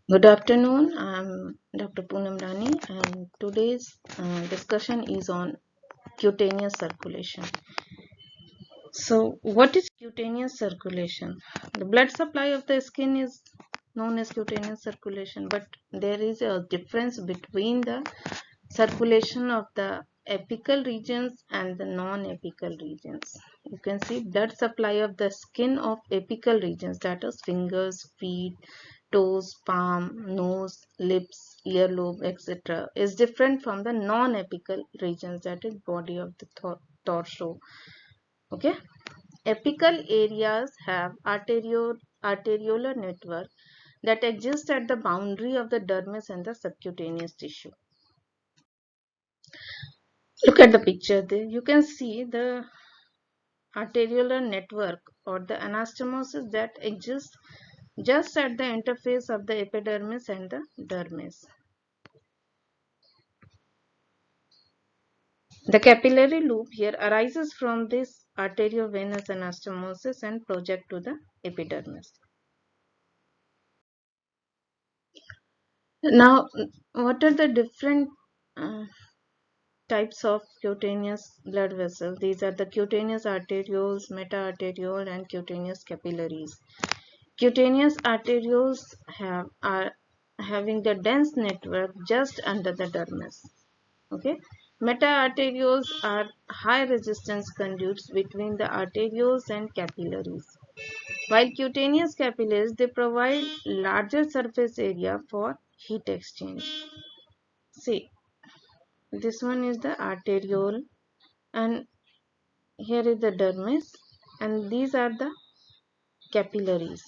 Good afternoon. I'm Dr. Poonam Rani, and today's discussion is on cutaneous circulation. So, what is cutaneous circulation? The blood supply of the skin is known as cutaneous circulation, but there is a difference between the circulation of the apical regions and the non-apical regions. You can see blood supply of the skin of apical regions, that is fingers, feet, toes, palm, nose, lips, earlobe, etc. is different from the non-apical regions, that is body of the torso. Okay. Apical areas have arteriolar network that exists at the boundary of the dermis and the subcutaneous tissue. Look at the picture there. You can see the arteriolar network or the anastomosis that exists just at the interface of the epidermis and the dermis. The capillary loop here arises from this arteriovenous anastomosis and project to the epidermis. Now, what are the different uh, types of cutaneous blood vessels? These are the cutaneous arterioles, meta-arteriole, and cutaneous capillaries. Cutaneous arterioles are having the dense network just under the dermis. Okay. Meta-arterioles are high resistance conduits between the arterioles and capillaries. While cutaneous capillaries, they provide larger surface area for heat exchange. See, this one is the arteriole and here is the dermis, and these are the capillaries.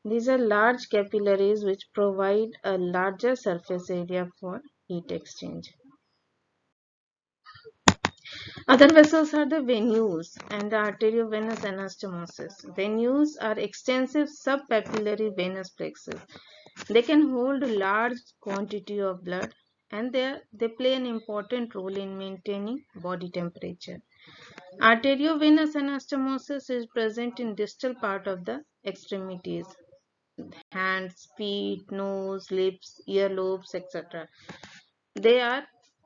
These are large capillaries which provide a larger surface area for heat exchange. Other vessels are the venules and the arteriovenous anastomosis. Venules are extensive subpapillary venous plexus. They can hold a large quantity of blood, and they play an important role in maintaining body temperature. Arteriovenous anastomosis is present in distal part of the extremities, hands, feet, nose, lips, earlobes, etc. They are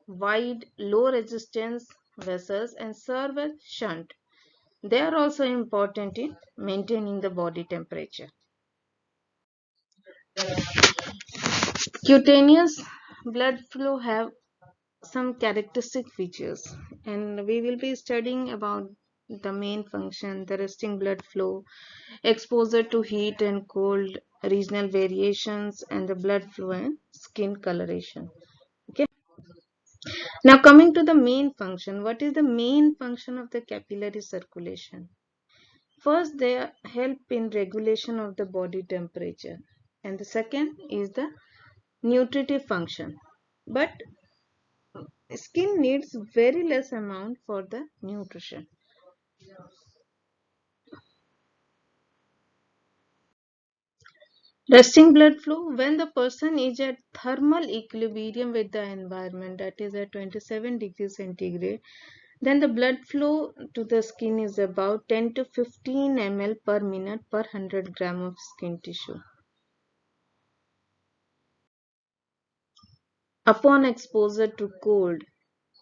wide, low resistance vessels and serve as shunt. They are also important in maintaining the body temperature. Cutaneous blood flow have some characteristic features, and we will be studying about the main function, the resting blood flow, exposure to heat and cold, regional variations, and the blood flow and skin coloration. Okay. Now coming to the main function, what is the main function of the capillary circulation? First, they help in regulation of the body temperature, and the second is the nutritive function. But skin needs very less amount for the nutrition. Resting blood flow, when the person is at thermal equilibrium with the environment, that is at 27 degrees centigrade, then the blood flow to the skin is about 10 to 15 ml per minute per 100 gram of skin tissue. Upon exposure to cold,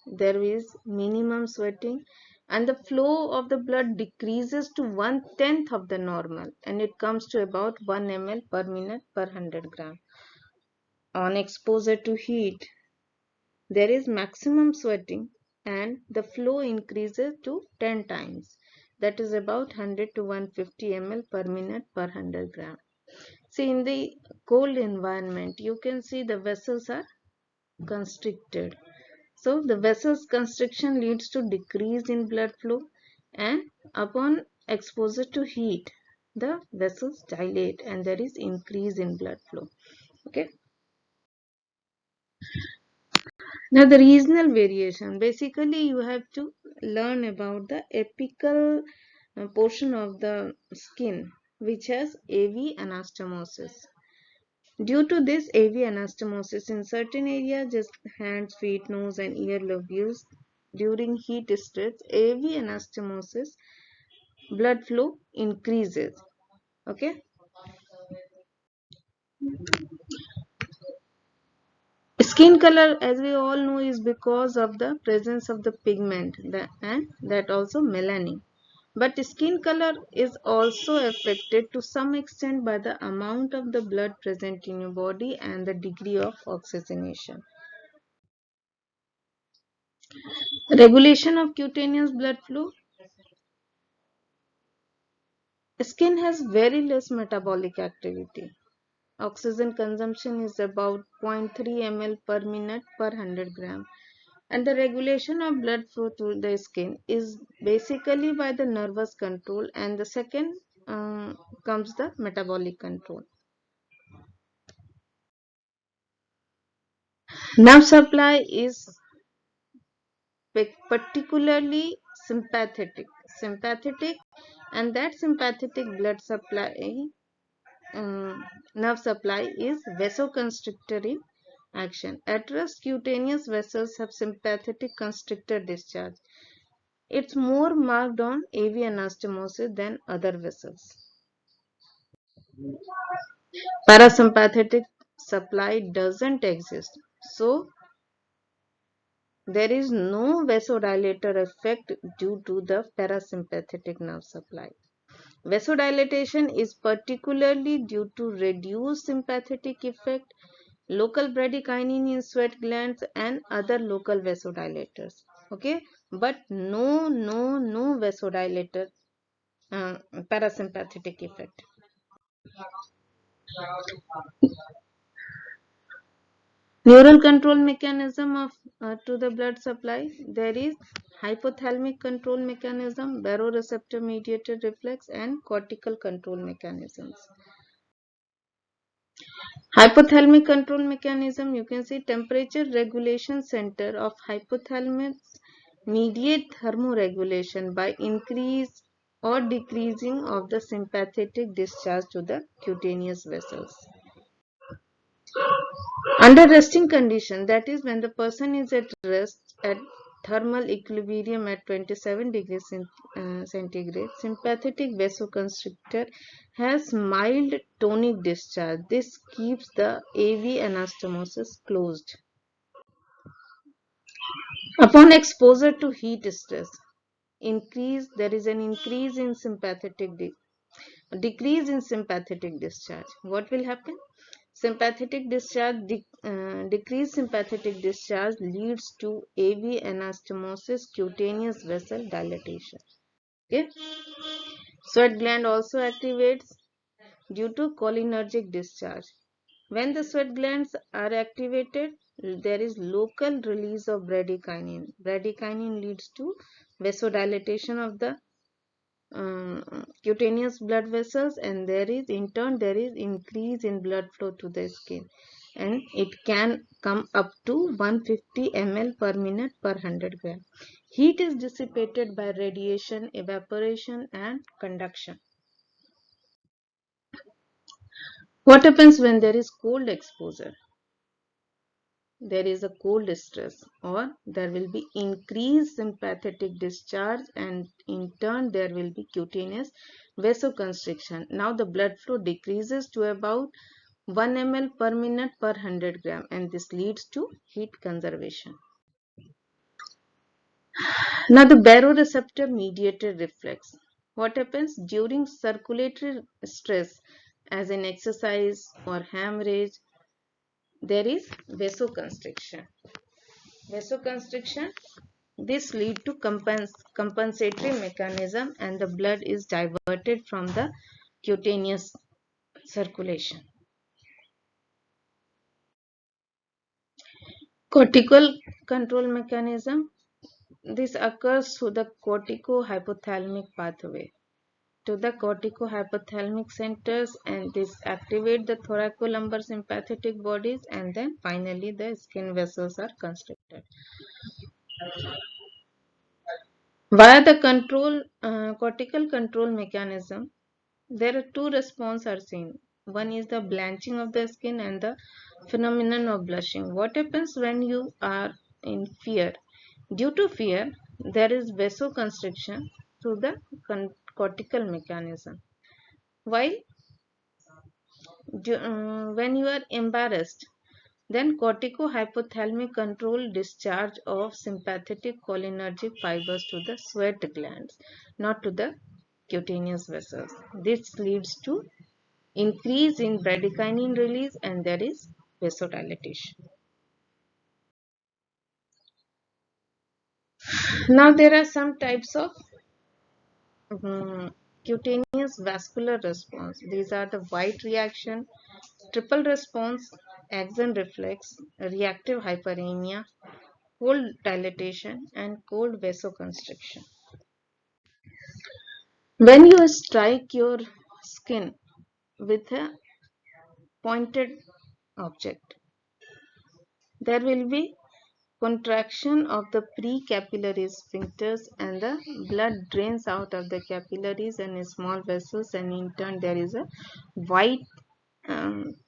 there is minimum sweating and the flow of the blood decreases to 1/10 of the normal, and it comes to about 1 ml per minute per 100 gram. On exposure to heat, there is maximum sweating and the flow increases to 10 times, that is about 100 to 150 ml per minute per 100 gram. See, in the cold environment, you can see the vessels are constricted. So the vessel's constriction leads to decrease in blood flow, and upon exposure to heat, the vessels dilate and there is increase in blood flow. Okay. Now the regional variation, basically you have to learn about the apical portion of the skin which has AV anastomosis. Due to this AV anastomosis in certain areas, just hands, feet, nose and ear lobules, during heat stress, AV anastomosis, blood flow increases. Okay. Skin color, as we all know, is because of the presence of the pigment and that also melanin. But skin color is also affected to some extent by the amount of the blood present in your body and the degree of oxygenation. Regulation of cutaneous blood flow. Skin has very less metabolic activity. Oxygen consumption is about 0.3 ml per minute per 100 gram. And the regulation of blood flow through the skin is basically by the nervous control, and the second comes the metabolic control. Nerve supply is particularly sympathetic, and that sympathetic blood supply, nerve supply is vasoconstrictor in action. At rest, cutaneous vessels have sympathetic constrictor discharge. It's more marked on AV anastomosis than other vessels. Parasympathetic supply doesn't exist, so there is no vasodilator effect due to the parasympathetic nerve supply. Vasodilatation is particularly due to reduced sympathetic effect, local bradykinin in sweat glands, and other local vasodilators. Okay, but no vasodilator parasympathetic effect. Neural control mechanism of to the blood supply. There is hypothalamic control mechanism, baroreceptor mediated reflex, and cortical control mechanisms. Hypothalamic control mechanism, you can see temperature regulation center of hypothalamus mediate thermoregulation by increase or decreasing of the sympathetic discharge to the cutaneous vessels. Under resting condition, that is when the person is at rest at thermal equilibrium at 27 degrees centigrade, sympathetic vasoconstrictor has mild tonic discharge. This keeps the AV anastomosis closed. Upon exposure to heat stress, there is an increase in decrease in sympathetic discharge. What will happen? Decreased sympathetic discharge leads to AV anastomosis, cutaneous vessel dilatation. Okay. Sweat gland also activates due to cholinergic discharge. When the sweat glands are activated, there is local release of bradykinin. Bradykinin leads to vasodilatation of the cutaneous blood vessels, and there is increase in blood flow to the skin, and it can come up to 150 ml per minute per 100 gram. Heat is dissipated by radiation, evaporation, and conduction. What happens when there is cold exposure? There is a cold stress, or there will be increased sympathetic discharge, and in turn there will be cutaneous vasoconstriction. Now the blood flow decreases to about 1 ml per minute per 100 gram, and this leads to heat conservation. Now the baroreceptor mediated reflex. What happens during circulatory stress, as in exercise or hemorrhage? There is vasoconstriction. This lead to compensatory mechanism, and the blood is diverted from the cutaneous circulation. Cortical control mechanism. This occurs through the corticohypothalamic pathway to the corticohypothalamic centers, and this activate the thoracolumbar sympathetic bodies, and then finally the skin vessels are constricted. Via the cortical control mechanism, there are two responses are seen. One is the blanching of the skin and the phenomenon of blushing. What happens when you are in fear? Due to fear, there is vasoconstriction through the cortical mechanism. While when you are embarrassed, Then corticohypothalamic control discharge of sympathetic cholinergic fibers to the sweat glands, not to the cutaneous vessels. This leads to increase in bradykinin release and there is vasodilatation. Now there are some types of cutaneous vascular response. These are the white reaction, triple response, axon reflex, reactive hyperemia, cold dilatation, and cold vasoconstriction. When you strike your skin with a pointed object, there will be contraction of the precapillary sphincters and the blood drains out of the capillaries and small vessels, and in turn there is a white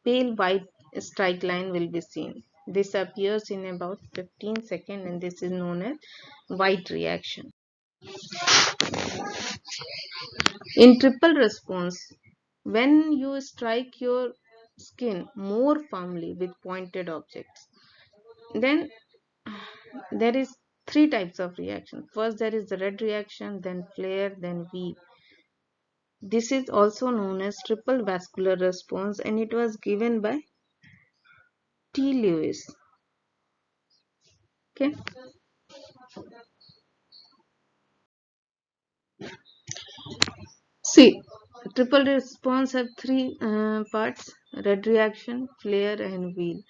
pale white strike line will be seen. This appears in about 15 seconds and this is known as white reaction. In triple response, when you strike your skin more firmly with pointed objects, then there is three types of reaction. First there is the red reaction, then flare, then wheal. This is also known as triple vascular response and it was given by T. Lewis. Okay. See, triple response have three parts: red reaction, flare, and wheal.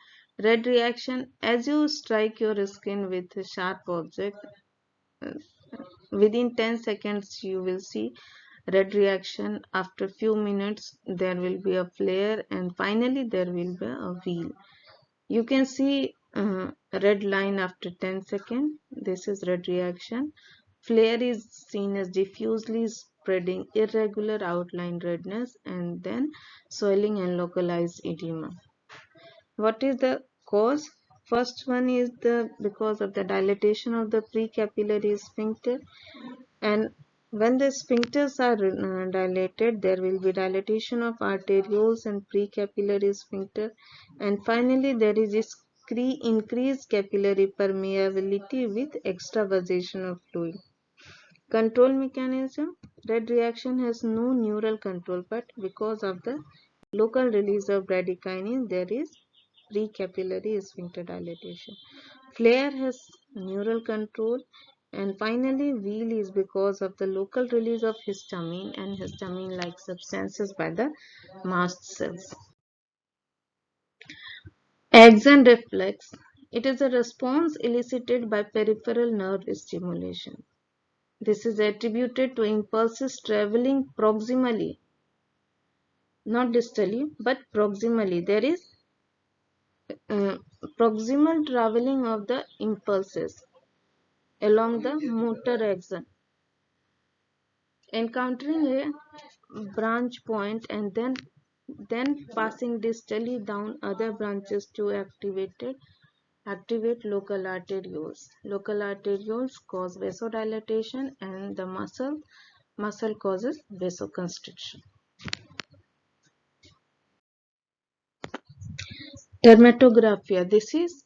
Red reaction, as you strike your skin with a sharp object, uh, within 10 seconds you will see red reaction. After few minutes there will be a flare and finally there will be a wheal. You can see red line after 10 seconds. This is red reaction. Flare is seen as diffusely spreading irregular outline redness and then swelling and localized edema. What is the cause? First one is the because of the dilatation of the precapillary sphincter, and when the sphincters are dilated, there will be dilatation of arterioles and precapillary sphincter, and finally there is increased capillary permeability with extravasation of fluid. Control mechanism: red reaction has no neural control, but because of the local release of bradykinin, there is precapillary sphincter dilatation. Flare has neural control, and finally wheal is because of the local release of histamine and histamine-like substances by the mast cells. Axon reflex. It is a response elicited by peripheral nerve stimulation. This is attributed to impulses traveling proximally, not distally, but proximally. There is uh, proximal traveling of the impulses along the motor axon, encountering a branch point and then passing distally down other branches to activate local arterioles. Local arterioles cause vasodilatation and the muscle causes vasoconstriction. Dermatographia. This is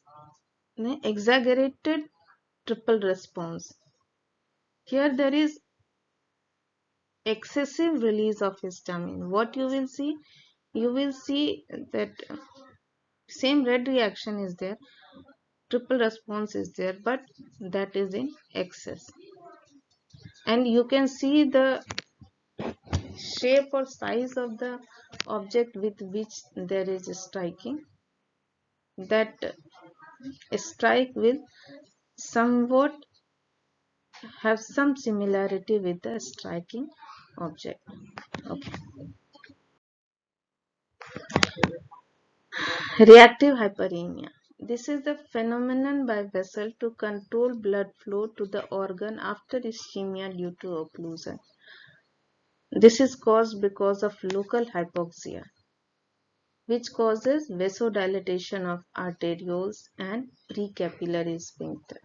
an exaggerated triple response. Here there is excessive release of histamine. What you will see? You will see that same red reaction is there, triple response is there, but that is in excess. And you can see the shape or size of the object with which there is a striking. That strike will somewhat have some similarity with the striking object. Okay. Reactive hyperemia. This is the phenomenon by vessel to control blood flow to the organ after ischemia due to occlusion. This is caused because of local hypoxia, which causes vasodilatation of arterioles and precapillary sphincter.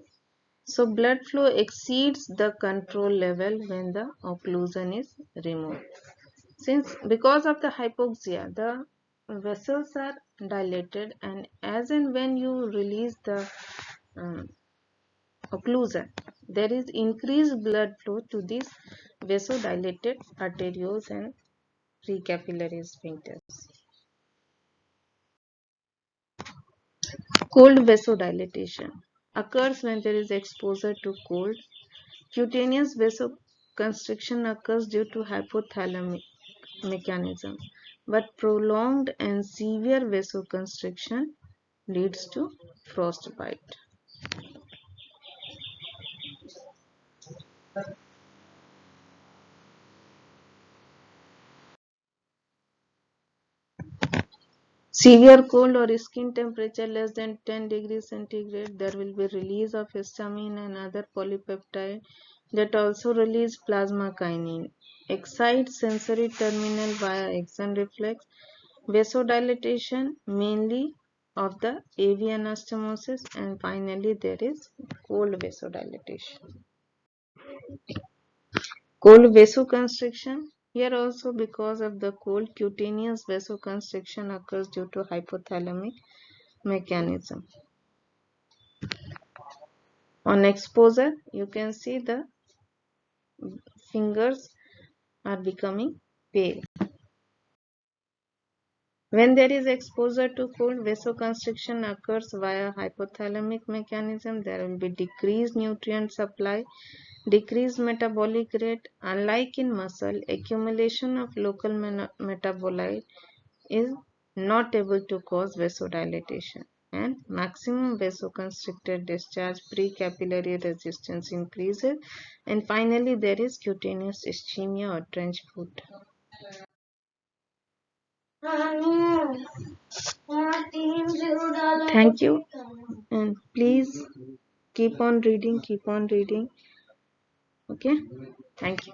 So blood flow exceeds the control level when the occlusion is removed. Because of the hypoxia, the vessels are dilated, and as and when you release the um, occlusion, there is increased blood flow to these vasodilated arterioles and precapillary sphincters. Cold vasodilatation occurs when there is exposure to cold. Cutaneous vasoconstriction occurs due to hypothalamic mechanism, but prolonged and severe vasoconstriction leads to frostbite. Severe cold or skin temperature less than 10 degrees centigrade, there will be release of histamine and other polypeptide that also release plasma kinase. Excite sensory terminal via axon reflex. Vasodilatation mainly of the AV anastomosis, and finally there is cold vasodilatation. Cold vasoconstriction. Here also, because of the cold, cutaneous vasoconstriction occurs due to hypothalamic mechanism. On exposure, you can see the fingers are becoming pale. When there is exposure to cold, vasoconstriction occurs via hypothalamic mechanism. There will be decreased nutrient supply, decreased metabolic rate. Unlike in muscle, accumulation of local metabolite is not able to cause vasodilatation, and maximum vasoconstricted discharge, precapillary resistance increases, and finally there is cutaneous ischemia or trench foot. Thank you, and please keep on reading. Okay, thank you.